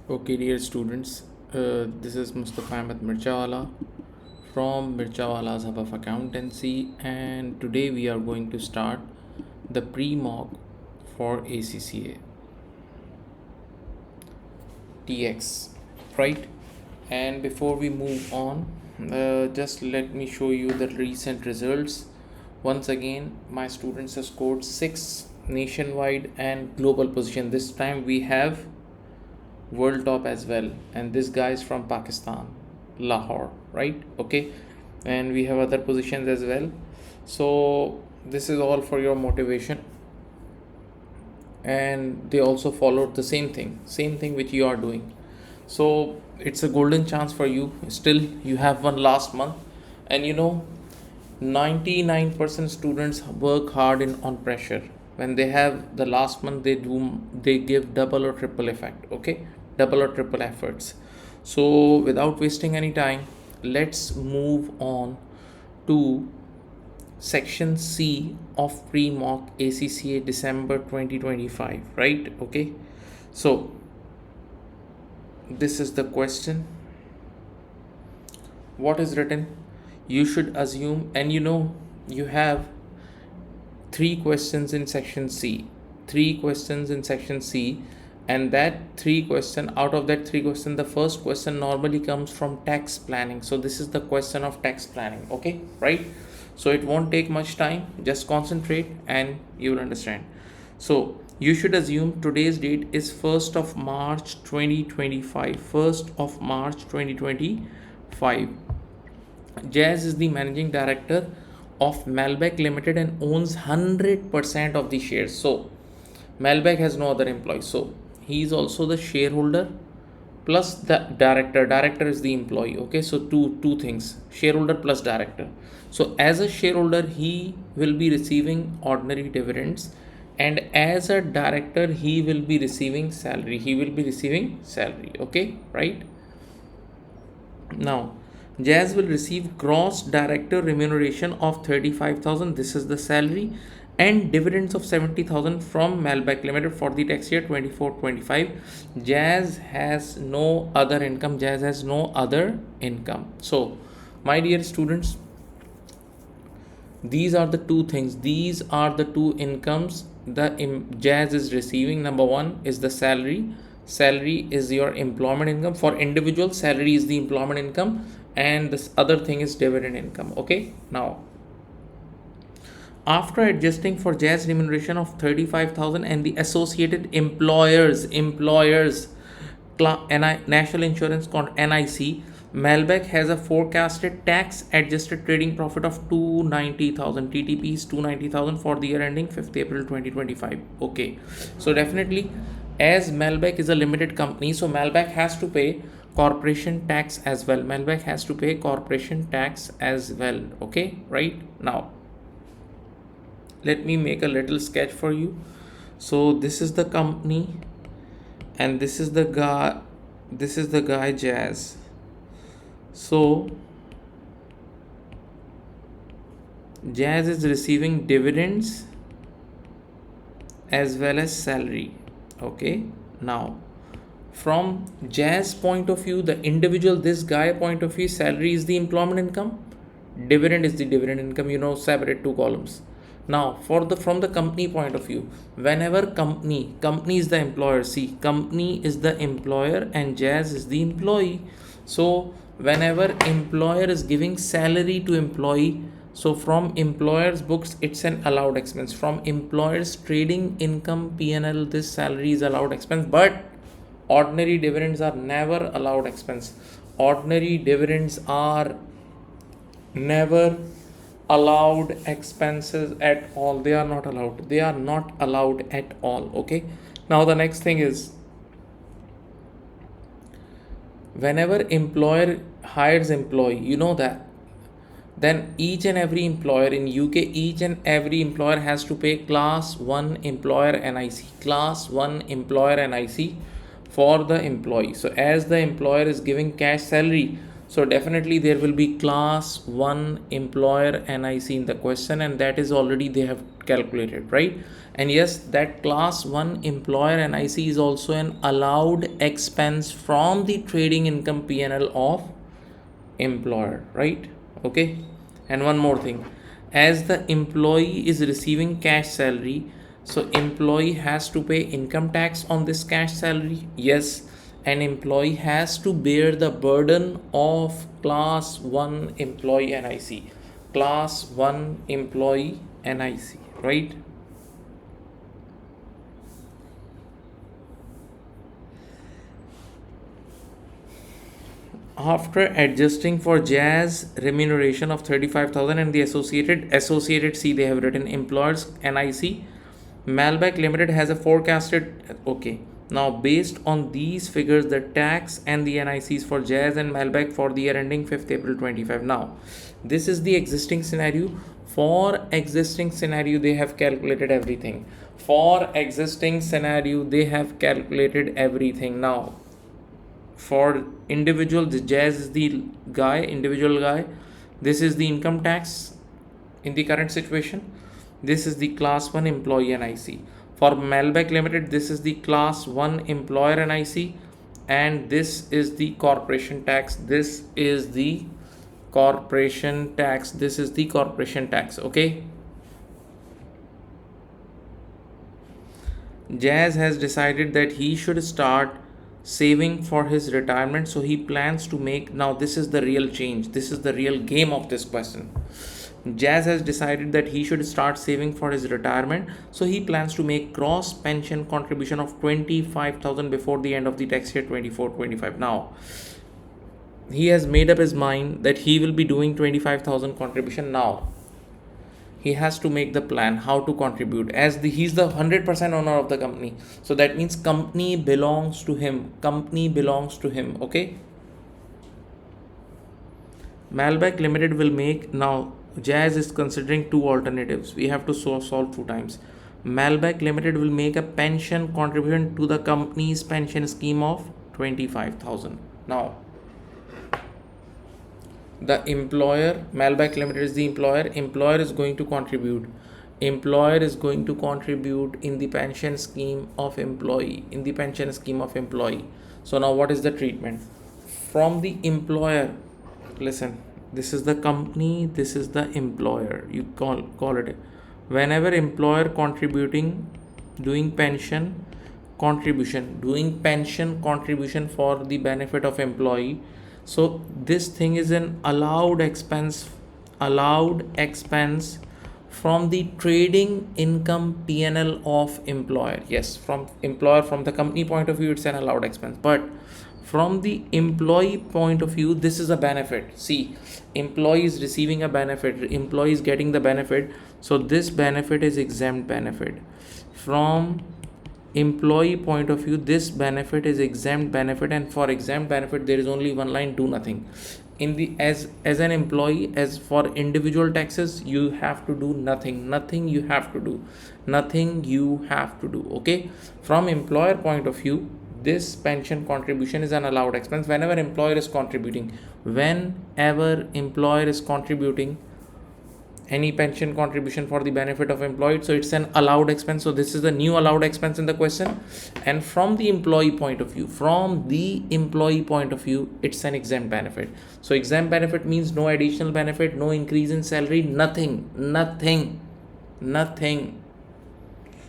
Okay, dear students, this is Mustafa Mirchawala from Mirchawala's Hub of Accountancy, and today we are going to start the pre-mock for ACCA TX, right? And before we move on, just let me show you the recent results. Once again, my students have scored 6 nationwide and global position. This time we have world top as well, and this guy is from Pakistan, Lahore, right? Okay, and we have other positions as well. So this is all for your motivation, and they also followed the same thing which you are doing. So it's a golden chance for you. Still you have one last month, and 99% students work hard in on pressure. When they have the last month, they give double or triple effect. Okay, double or triple efforts. So without wasting any time, let's move on to section C of pre-mock ACCA December 2025, right? Okay, so this is the question. What is written? You should assume, and you have three questions in section C, and that out of that three question, the first question normally comes from tax planning. So this is the question of tax planning. Okay, right? So it won't take much time. Just concentrate and you will understand. So you should assume today's date is 1st of March 2025. 1st of March 2025. Jaz is the managing director of Malbec Limited and owns 100% of the shares. So Malbec has no other employees. So he is also the shareholder plus the director. Director is the employee. Okay, so two things: shareholder plus director. So as a shareholder, he will be receiving ordinary dividends, and as a director, he will be receiving salary. Okay, right? Now Jaz will receive gross director remuneration of 35,000. This is the salary, and dividends of 70,000 from Malbec Limited for the tax year 24-25. Jaz has no other income. So, my dear students, these are the two things. These are the two incomes Jaz is receiving. Number one is the salary. Salary is your employment income. For individual, salary is the employment income, and this other thing is dividend income. Okay, now after adjusting for Jaz remuneration of 35,000 and the associated employers national insurance called NIC, Malbec has a forecasted tax adjusted trading profit of 290,000 TTPs, 290,000 for the year ending 5th April 2025. Okay, so definitely, as Malbec is a limited company, so Malbec has to pay corporation tax as well. Okay, right? Now let me make a little sketch for you. So this is the company, and this is the guy Jaz. So Jaz is receiving dividends as well as salary. Okay, now from Jaz point of view, the individual, this guy point of view, salary is the employment income, dividend is the dividend income. Separate two columns. Now from the company point of view, whenever company is the employer, see, company is the employer and Jaz is the employee. So whenever employer is giving salary to employee, so from employer's books, it's an allowed expense. From employer's trading income P&L, this salary is allowed expense, but ordinary dividends are never allowed expense. Ordinary dividends are never allowed expenses at all. They are not allowed at all. Okay, now the next thing is, whenever employer hires employee, that then each and every employer in UK, each and every employer has to pay class 1 employer NIC for the employee. So as the employer is giving cash salary, so definitely there will be class 1 employer NIC in the question, and that is already they have calculated, right? And yes, that class 1 employer NIC is also an allowed expense from the trading income PNL of employer, right? Okay. And one more thing, as the employee is receiving cash salary, so employee has to pay income tax on this cash salary. Yes, an employee has to bear the burden of class 1 employee NIC, class 1 employee NIC, right? After adjusting for Jaz remuneration of 35,000 and the associated C, they have written employers NIC, Malbec Limited has a forecasted. Okay, now based on these figures, the tax and the NICs for Jaz and Malbec for the year ending 5th April 25. Now this is the existing scenario. For existing scenario, they have calculated everything. For existing scenario, they have calculated everything. Now for individual, the Jaz is the individual guy. This is the income tax in the current situation. This is the class 1 employee NIC. For Malbec Limited, this is the class 1 employer NIC, and this is the corporation tax. This is the corporation tax. This is the corporation tax. Okay. Jaz has decided that he should start saving for his retirement, so he plans to make, now this is the real change, this is the real game of this question. Jaz has decided that he should start saving for his retirement, so he plans to make gross pension contribution of 25,000 before the end of the tax year 24-25. Now he has made up his mind that he will be doing 25,000 contribution. Now he has to make the plan how to contribute, as he's the 100% owner of the company, so that means company belongs to him. Okay. Malbec Limited will make, now Jaz is considering two alternatives, we have to solve two times. Malbec Limited will make a pension contribution to the company's pension scheme of 25,000. Now the employer, Malbec Limited is the employer is going to contribute in the pension scheme of employee, So now what is the treatment from the employer? Listen, this is the company, this is the employer, you call it. Whenever employer doing pension contribution for the benefit of employee, so this thing is an allowed expense from the trading income PNL of employer. Yes, from the company point of view, it's an allowed expense, but from the employee point of view, this is a benefit. See, employee is receiving a benefit, employee is getting the benefit, so this benefit is exempt benefit. From employee point of view, this benefit is exempt benefit, and for exempt benefit there is only one line: do nothing. In the as an employee, as for individual taxes, you have to do nothing you have to do. Okay. From employer point of view, this pension contribution is an allowed expense whenever employer is contributing any pension contribution for the benefit of employee, so it's an allowed expense. So this is the new allowed expense in the question. And from the employee point of view, it's an exempt benefit. So exempt benefit means no additional benefit, no increase in salary, nothing.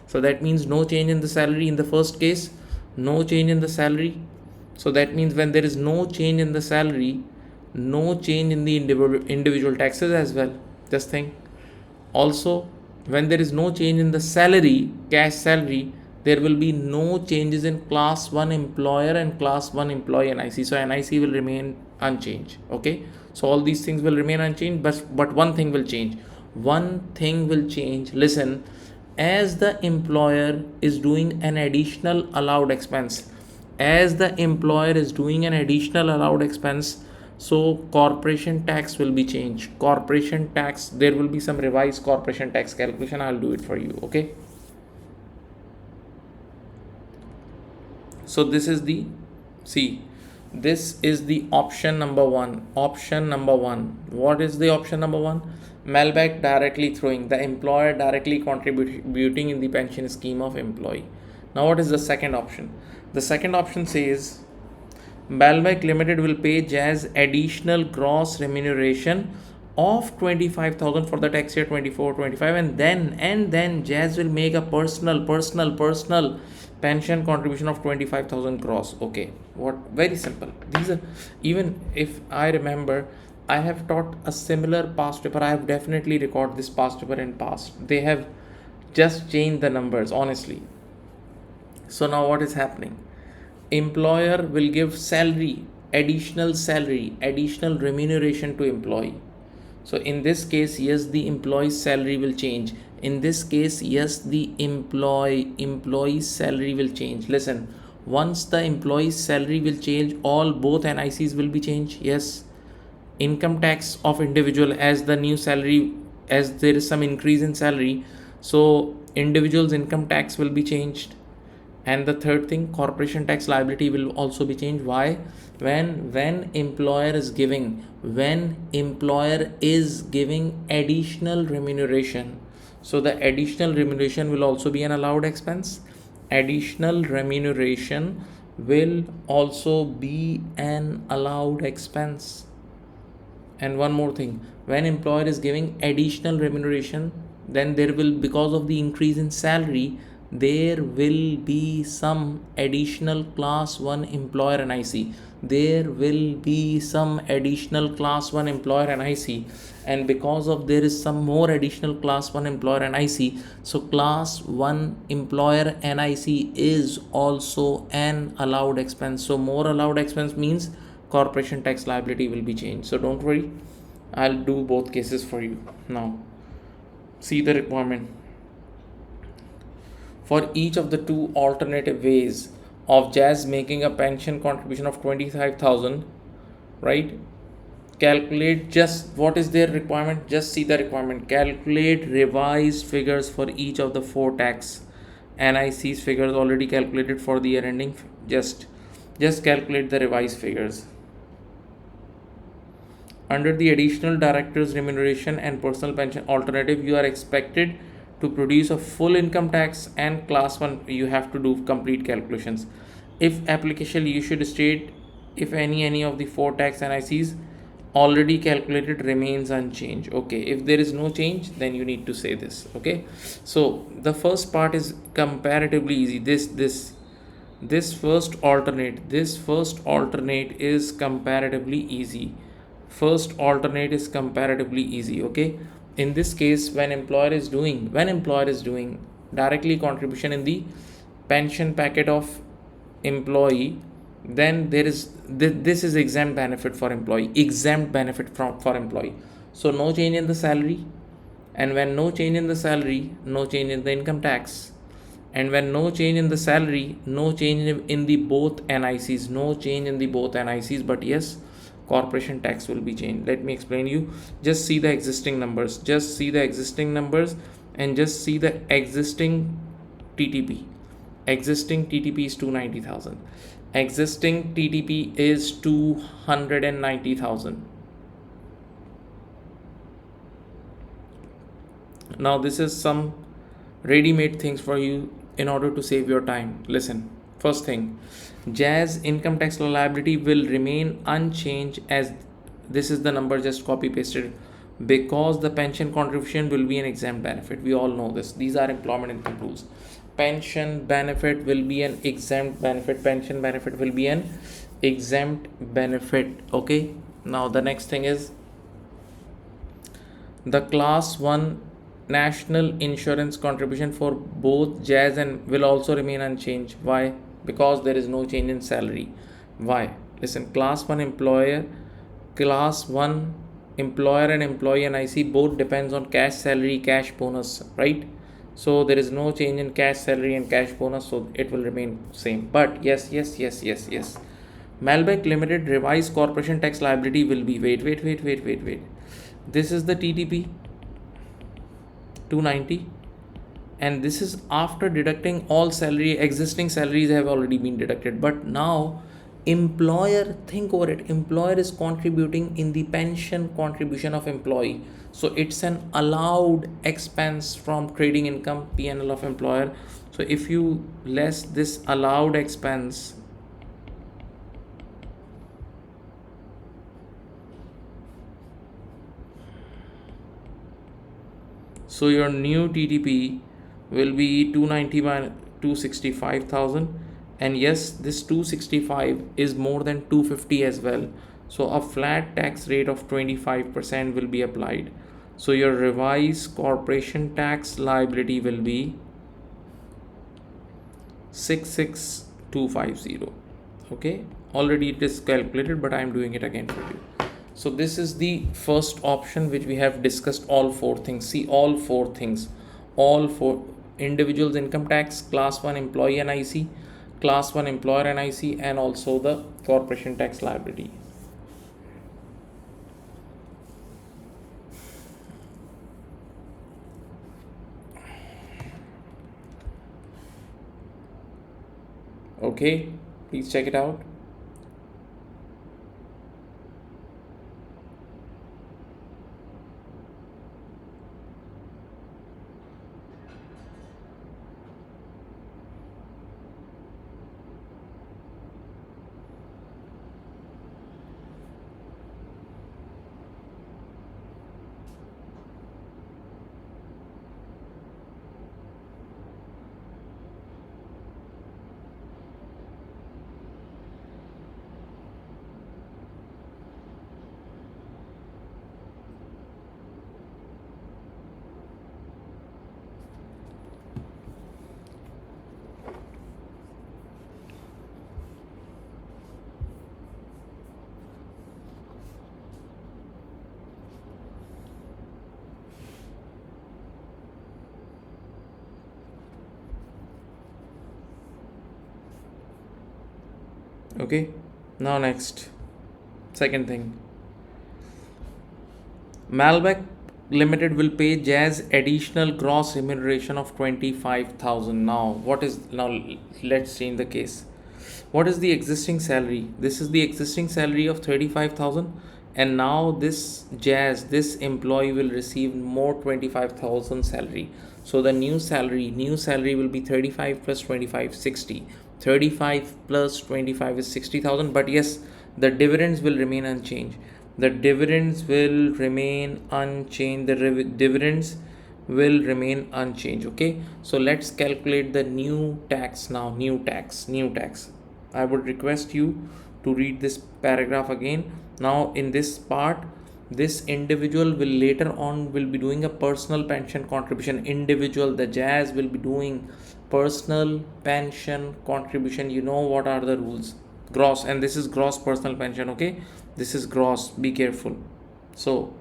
So that means no change in the salary in the first case, no change in the salary. So that means when there is no change in the salary, no change in the individual taxes as well. Just think. Also, when there is no change in the salary, cash salary, there will be no changes in class 1 employer and class 1 employee NIC. So NIC will remain unchanged. Okay. So all these things will remain unchanged, but one thing will change. Listen, as the employer is doing an additional allowed expense, so corporation tax will be changed. There will be some revised corporation tax calculation. I'll do it for you. Okay. So this is the option number one. What is the option number one? Malbec directly throwing, the employer directly contributing in the pension scheme of employee. Now what is the second option? The second option says Malbec Limited will pay Jazz additional gross remuneration of 25,000 for the tax year 24-25, and then Jazz will make a personal pension contribution of 25,000 gross. Okay, what? Very simple. These are, even if I remember, I have taught a similar past paper. I have definitely recorded this past paper in past. They have just changed the numbers, honestly. So now what is happening? Employer will give salary, additional remuneration to employee. So in this case, yes, the employee's salary will change. In this case, yes, the employee's salary will change. Listen, once the employee's salary will change, both NICs will be changed. Yes, income tax of individual, as the new salary, as there is some increase in salary, so individual's income tax will be changed. And the third thing, corporation tax liability will also be changed. Why? When employer is giving additional remuneration, so the additional remuneration will also be an allowed expense. Additional remuneration will also be an allowed expense. And one more thing, when employer is giving additional remuneration, then there will, because of the increase in salary, there will be some additional class 1 employer NIC. There will be some additional class 1 employer NIC, and because of there is some more additional class 1 employer NIC, so class 1 employer NIC is also an allowed expense. So more allowed expense means corporation tax liability will be changed. So don't worry, I'll do both cases for you. Now see the requirement. For each of the two alternative ways of Jazz making a pension contribution of 25,000, right? Calculate, just what is their requirement? Just see the requirement. Calculate revised figures for each of the 4 tax NIC's figures already calculated for the year ending. Just calculate the revised figures. Under the additional director's remuneration and personal pension alternative, you are expected to produce a full income tax and class 1. You have to do complete calculations. If applicable, you should state if any of the 4 tax NICs already calculated remains unchanged. Okay, if there is no change, then you need to say this. Okay, so the first part is comparatively easy. This first alternate is comparatively easy. First alternate is comparatively easy. Okay, in this case, when employer is doing directly contribution in the pension packet of employee, then there is this is exempt benefit for employee, for employee. So no change in the salary, and when no change in the salary, no change in the income tax, and when no change in the salary, no change in the both NICs, but yes, corporation tax will be changed. Let me explain you. Just see the existing numbers, and just see the existing TTP. Existing TTP is 290,000. Existing TTP is 290,000. Now this is some ready-made things for you in order to save your time. Listen, first thing, Jazz income tax liability will remain unchanged, as this is the number just copy pasted, because the pension contribution will be an exempt benefit. We all know this. These are employment income rules. Pension benefit will be an exempt benefit. Okay, now the next thing is the class 1 national insurance contribution for both Jazz and will also remain unchanged. Why? Because there is no change in salary. Why? Listen, class 1 employer and employee NIC both depends on cash salary, cash bonus, right? So there is no change in cash salary and cash bonus, so it will remain same. But yes. Malbec Limited revised corporation tax liability will be, wait. This is the TTP 290, and this is after deducting all salary. Existing salaries have already been deducted, but now Employer, think over it, employer is contributing in the pension contribution of employee, so it's an allowed expense from trading income P&L of employer. So if you less this allowed expense, so your new TTP will be 290 minus 265,000, and yes, this 265 is more than 250 as well. So a flat tax rate of 25% will be applied. So your revised corporation tax liability will be 66250. Okay, already it is calculated, but I am doing it again for you. So this is the first option which we have discussed all four things. See, all four things, all four: individuals income tax, class 1 employee NIC, class 1 employer NIC, and also the corporation tax liability. Okay, please check it out. Okay, now next, second thing, Malbec Limited will pay Jazz additional gross remuneration of 25,000. Now, what is now? Let's change the case. What is the existing salary? This is the existing salary of 35,000, and now this Jazz, this employee will receive more 25,000 salary. So the new salary will be 35 plus 25, 60. 35 plus 25 is 60,000, but yes, the dividends will remain unchanged. The dividends will remain unchanged. The dividends will remain unchanged. Okay, so let's calculate the new tax now. New tax. I would request you to read this paragraph again. Now, in this part, this individual will later on will be doing a personal pension contribution. Individual, the Jazz will be doing personal pension contribution. You know what are the rules? Gross, and this is gross personal pension. Okay, this is gross, be careful. So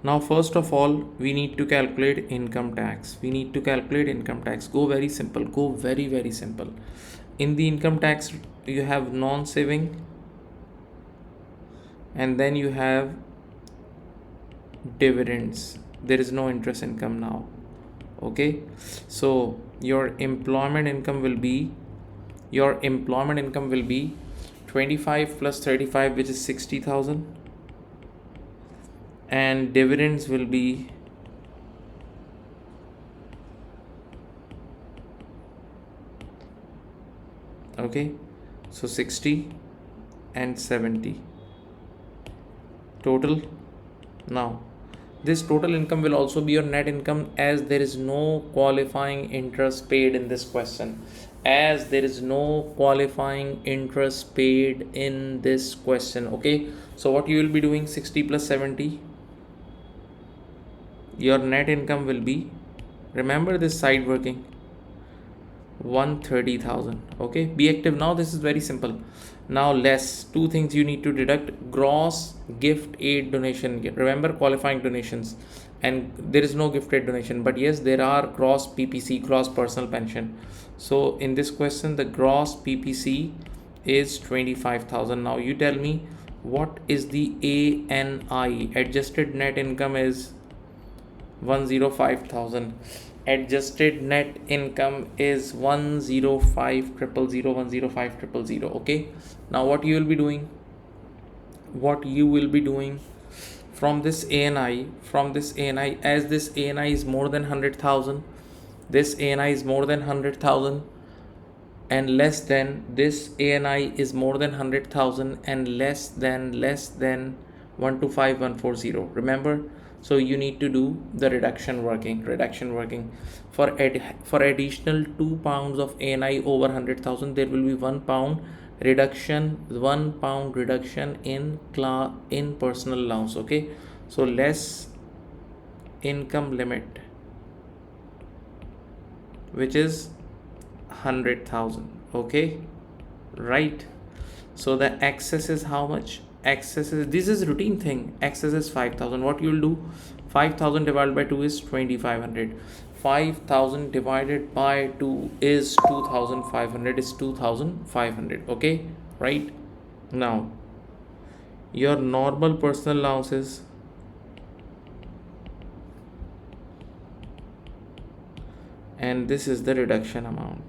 now, first of all, we need to calculate income tax. Go very simple. Go very, very simple. In the income tax, you have non-saving, and then you have dividends. There is no interest income now. Okay, so your employment income will be 25 plus 35, which is 60,000, and dividends will be okay, so 60 and 70 total. Now this total income will also be your net income, as there is no qualifying interest paid in this question. Okay, so what you will be doing, 60 plus 70, your net income will be, remember this side working, 130,000. Okay, be active now. This is very simple. Now less, two things you need to deduct: gross gift aid donation. Remember qualifying donations, and there is no gift aid donation, but yes, there are gross PPC, gross personal pension. So in this question, the gross PPC is 25,000. Now you tell me, what is the ANI? Adjusted net income is 105,000. Adjusted net income is 105,000. Okay, now what you will be doing, from this ANI, as this ANI is more than 100,000, this ANI is more than 100,000, and less than, this ANI is more than 100,000 and less than 125,140. Remember, so you need to do the reduction working for additional £2 of ANI over 100,000. There will be £1 reduction in personal allowance. Okay, so less income limit, which is 100,000. Okay, right? So the excess is how much? Excess is, this is routine thing, excess is 5,000. What you will do, 5,000 divided by 2 is 2,500. 5,000 divided by 2 is 2,500, is 2,500. Okay, right? Now your normal personal allowances, and this is the reduction amount.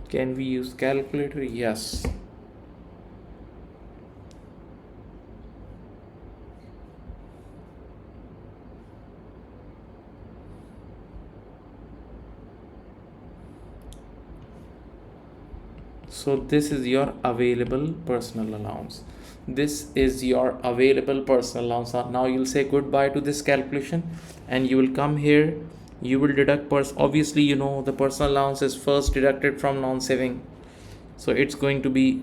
Can we use calculator? Yes. So this is your available personal allowance. This is your available personal allowance. Now you'll say goodbye to this calculation and you will come here. You will deduct obviously, you know, the personal allowance is first deducted from non-saving. So it's going to be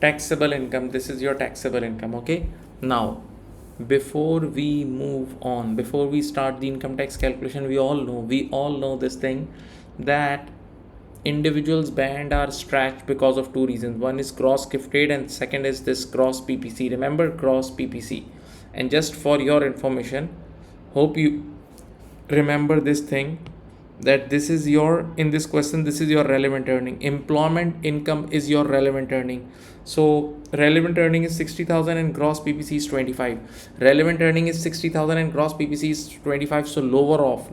taxable income. This is your taxable income. Okay, now before we move on, before we start the income tax calculation, we all know this thing, that individuals band are stretched because of two reasons. One is gross gifted and second is this gross PPC. Remember gross PPC. And just for your information, hope you remember this thing, that this is your, in this question, this is your relevant earning. Employment income is your relevant earning. So relevant earning is 60,000 and gross PPC is 25. Relevant earning is 60,000 and gross PPC is 25. So lower off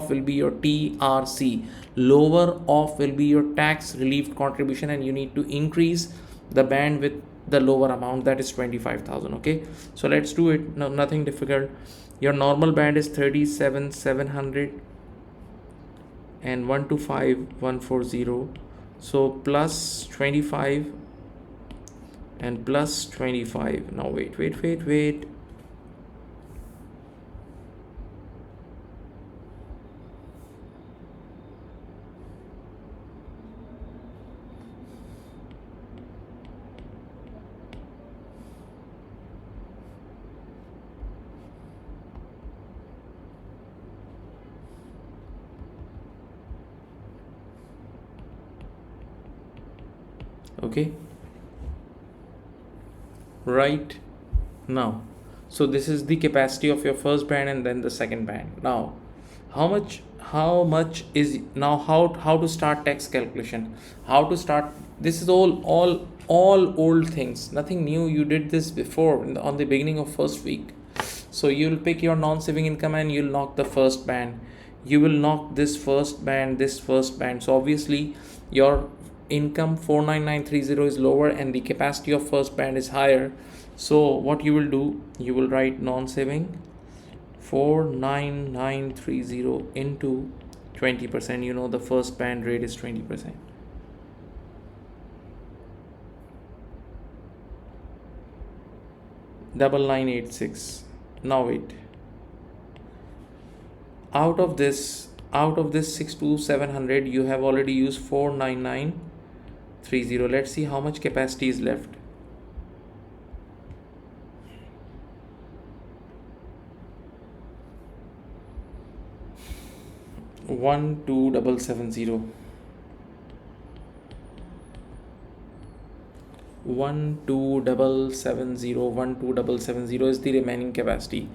will be your TRC. Lower off will be your tax relief contribution, and you need to increase the band with the lower amount, that is 25,000. Okay, so let's do it. No, nothing difficult. Your normal band is 37,700 and 125,140. So plus 25 and plus 25. Now wait. Okay, right now, so this is the capacity of your first band and then the second band. Now how much is, now how to start tax calculation, how to start, this is all old things, nothing new. You did this before on the beginning of first week. So you'll pick your non-saving income and you'll knock the first band, you will knock this first band. So obviously your income 49930 is lower and the capacity of first band is higher. So what you will do, you will write non-saving 49930 into 20%. You know the first band rate is 20%. 9986. Now wait, out of this 62700 you have already used 49930. Let's see how much capacity is left. 12770. 12770 is the remaining capacity.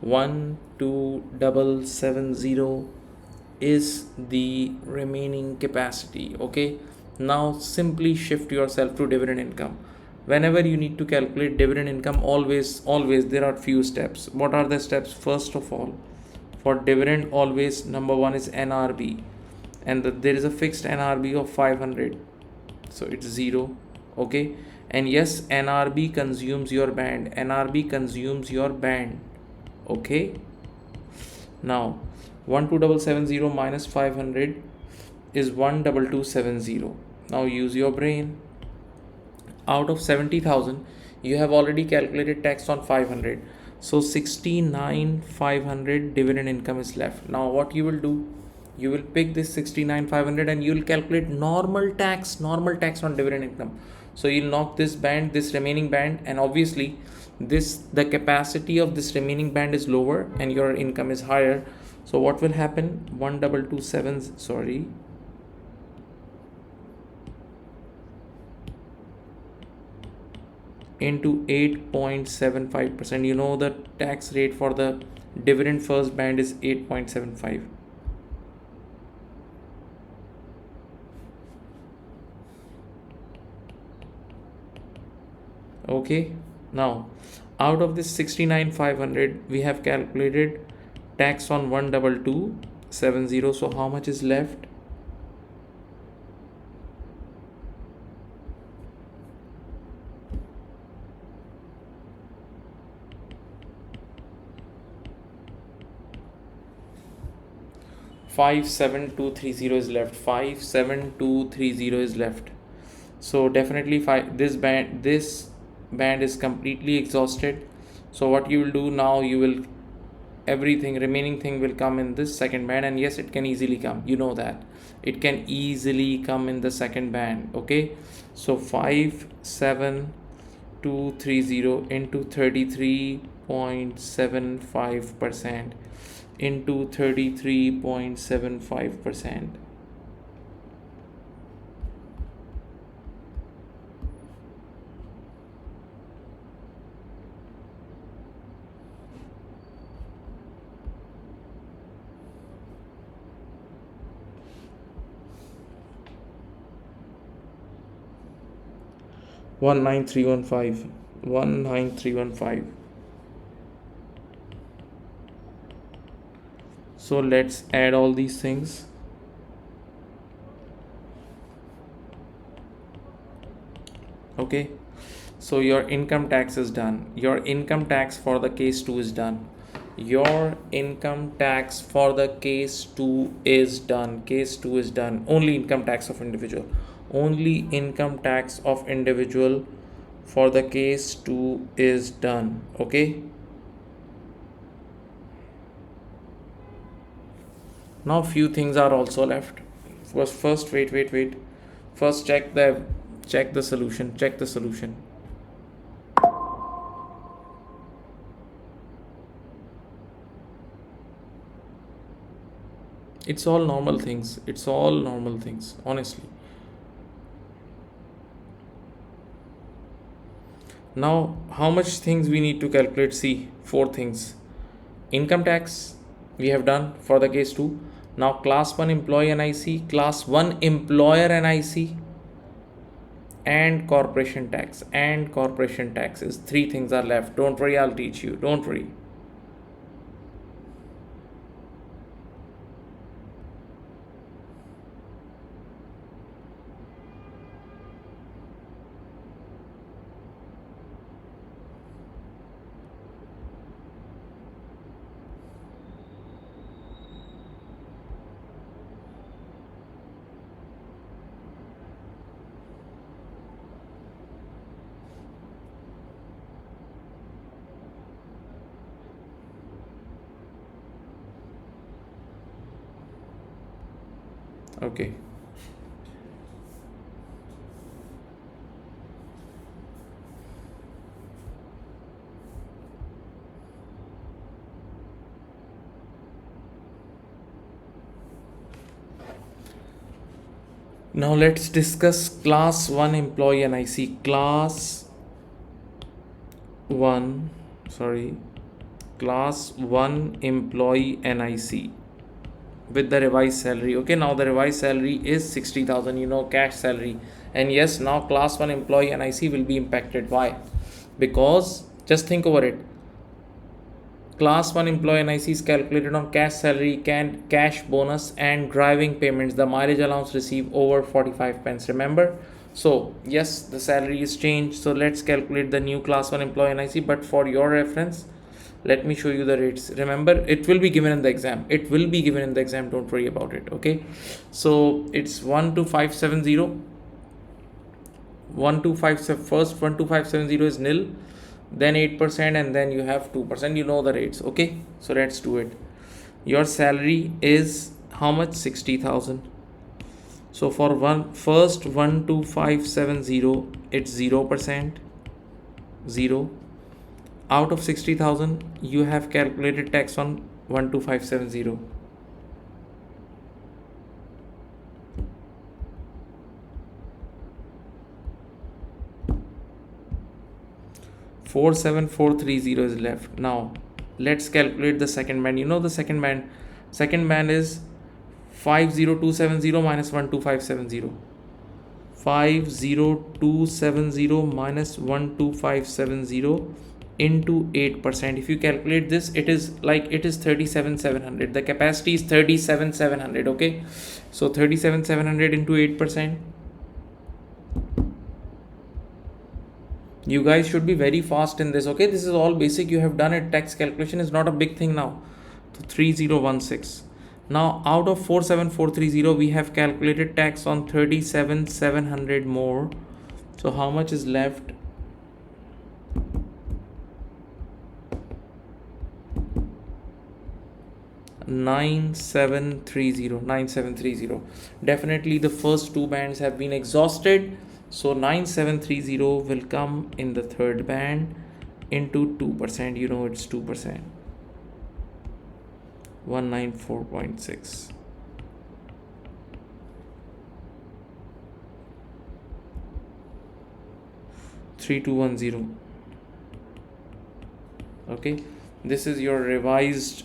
12770 is the remaining capacity. Okay, now simply shift yourself to dividend income. Whenever you need to calculate dividend income, always there are few steps. What are the steps? First of all, for dividend, always number one is NRB, and there is a fixed NRB of 500, so it's 0. Okay, and yes, NRB consumes your band. Okay, now 12770 minus 500 is 12270. Now use your brain. Out of 70,000, you have already calculated tax on 500, so 69,500 dividend income is left. Now what you will do, you will pick this 69,500 and you will calculate normal tax on dividend income. So you'll knock this remaining band, and obviously the capacity of this remaining band is lower and your income is higher. So what will happen? 1227, sorry, into 8.75%. You know the tax rate for the dividend first band is 8.75. Okay, now out of this 69,500, we have calculated tax on 12270. So how much is left? 57230 is left. 57230 is left. So definitely this band is completely exhausted. So what you will do now, you will remaining thing will come in this second band, and yes, it can easily come, you know that it can easily come in the second band. Okay, so 57230 into 33.75% into 33.75%. One nine three one five. So let's add all these things. Okay, so your income tax is done. Your income tax for the case 2 is done. Your income tax for the case 2 is done. Case 2 is done. Only income tax of individual. Only income tax of individual for the case 2 is done. Okay, now few things are also left. First wait. First check the solution. It's all normal things. Honestly. Now how much things we need to calculate? See, 4 things. Income tax we have done for the case 2. Now class 1 employee NIC, class 1 employer NIC, and corporation tax. Taxes. 3 things are left. Don't worry, I'll teach you. Don't worry. Okay. Now let's discuss class 1 employee NIC. Class 1, sorry, class 1 employee NIC with the revised salary. Okay, now the revised salary is 60,000, cash salary. And yes, now class 1 employee NIC will be impacted. Why? Because just think over it. Class 1 employee NIC is calculated on cash salary, cash bonus and driving payments. The mileage allowance received over 45 pence. Remember? So yes, the salary is changed. So let's calculate the new class 1 employee NIC. But for your reference, let me show you the rates. Remember, it will be given in the exam. It will be given in the exam. Don't worry about it. Okay. So it's 12570. 125, first 12570 is nil, then 8%, and then you have 2%. You know the rates. Okay, so let's do it. Your salary is how much? 60,000. So for first 12570, it's 0%. 0 out of 60,000 you have calculated tax on 12570. 47430 is left. Now let's calculate the second band. The second band is 50270 minus 12570. 50270 minus 12570 into 8%. If you calculate this, it is 37,700. The capacity is 37,700. Okay, so 37,700 into 8%. You guys should be very fast in this. Okay, this is all basic. You have done it. Tax calculation is not a big thing now. So 3016. Now out of 47430, we have calculated tax on 37,700 more. So how much is left? $9730. Definitely the first two bands have been exhausted. So 9730 will come in the third band into 2%. It's 2%. 194.6. $3210. Okay, this is your revised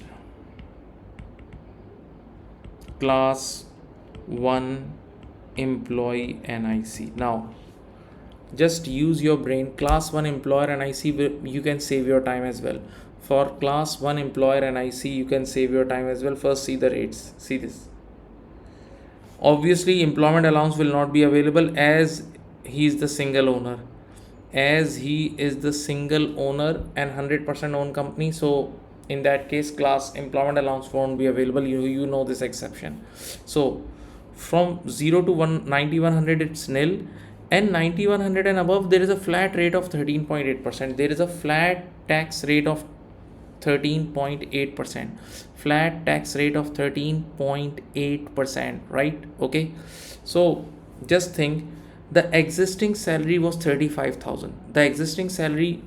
class 1 employee NIC. Now just use your brain. Class 1 employer NIC, you can save your time as well. For class 1 employer NIC, you can save your time as well. First, see the rates. See this. Obviously employment allowance will not be available as he is the single owner. As he is the single owner and 100% owned company, so in that case class employment allowance won't be available. You know this exception. So from 0 to 9100 it's nil, and 9100 and above there is a flat rate of 13.8%. There is a flat tax rate of 13.8%. Flat tax rate of 13.8%, right? Okay, so just think, the existing salary was 35,000. The existing salary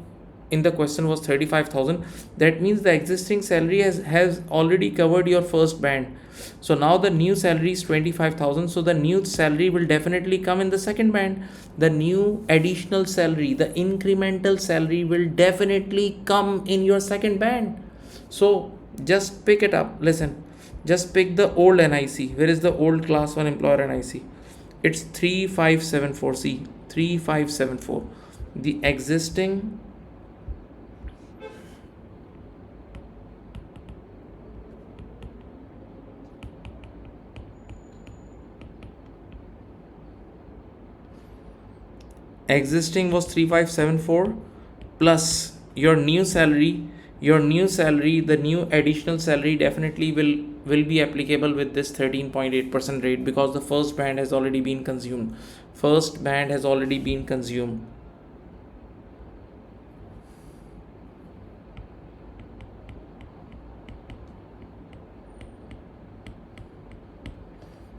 in the question was 35,000. That means the existing salary has already covered your first band. So now the new salary is 25,000. So the new salary will definitely come in the second band. The new additional salary, the incremental salary will definitely come in your second band. So just pick it up. Listen, just pick the old NIC. Where is the old class 1 employer NIC? It's 3574. See, 3574. The existing was 3574 plus your new salary. The new additional salary definitely will be applicable with this 13.8% rate, because the first band has already been consumed.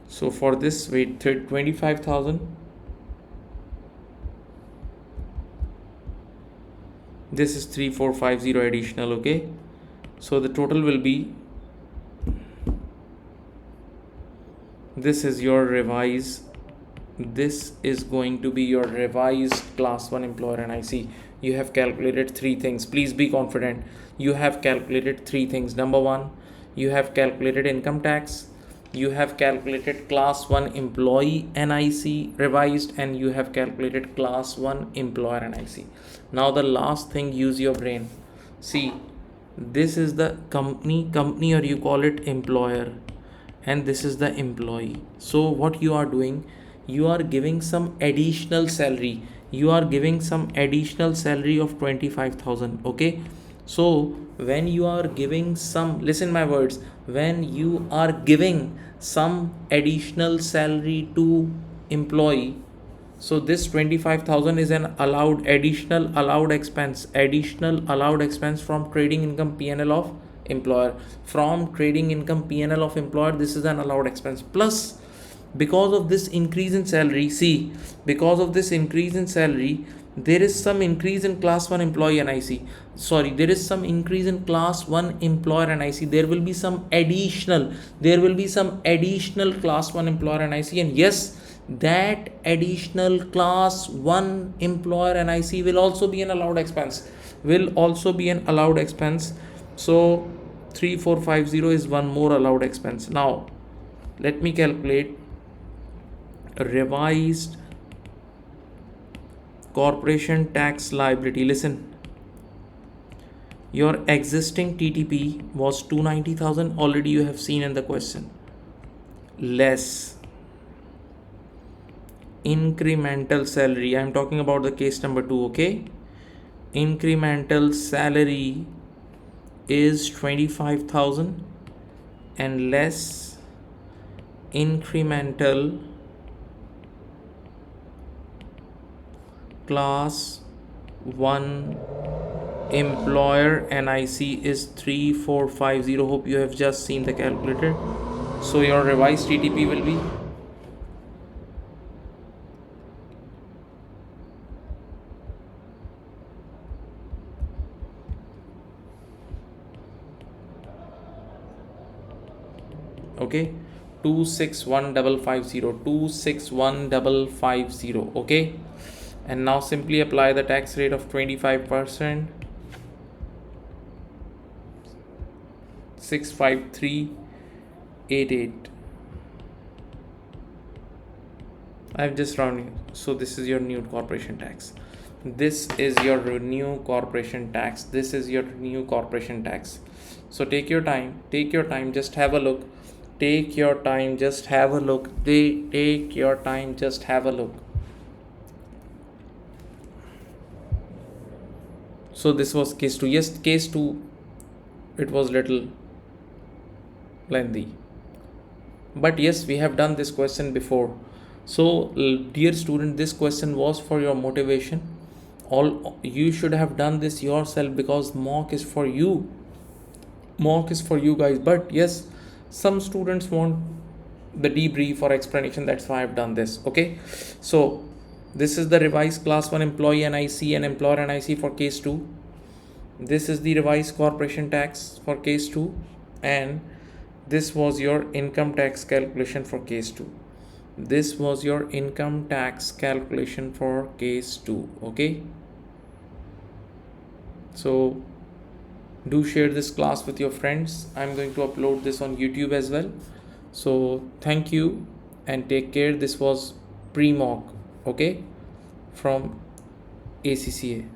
So for this, wait, 25,000. This is 3450 additional. Okay, so the total will be, this is your revised this is going to be your revised class 1 employer NIC. You have calculated three things. Please be confident. You have calculated three things. Number one, you have calculated income tax, you have calculated class 1 employee NIC revised, and you have calculated class 1 employer NIC. Now the last thing, use your brain. See, this is the company, or you call it employer, and this is the employee. So what you are doing, you are giving some additional salary. You are giving some additional salary of 25,000. Okay, so when you are giving some, listen my words, when you are giving some additional salary to employee, so this 25,000 is an additional allowed expense from trading income PNL of employer. From trading income PNL of employer, this is an allowed expense. Plus, because of this increase in salary, see, because of this increase in salary, there is some increase in class 1 employee NIC. Sorry, there is some increase in class 1 employer NIC. There will be some additional class 1 employer NIC, and yes, that additional class 1 employer NIC will also be an allowed expense. So 3450 is one more allowed expense. Now let me calculate revised corporation tax liability. Listen, your existing TTP was 290,000, already you have seen in the question, less incremental salary. I am talking about the case number 2. Okay, incremental salary is 25,000 and less incremental class 1 employer NIC is 3450. Hope you have just seen the calculator. So your revised TTP will be okay, 261,550. Okay, and now simply apply the tax rate of 25%, 65388. I've just rounded. So this is your new corporation tax. This is your new corporation tax. So take your time, just have a look. Take your time, just have a look. So this was case 2. Yes, case 2, it was little lengthy, but yes, we have done this question before. So dear student, this question was for your motivation. All you should have done this yourself, because mock is for you guys. But yes, some students want the debrief or explanation, that's why I've done this. Okay, so this is the revised class 1 employee NIC and employer NIC for case 2. This is the revised corporation tax for case 2, and this was your income tax calculation for case 2. Okay, so do share this class with your friends. I'm going to upload this on YouTube as well. So thank you and take care. This was pre-mock, okay, from ACCA.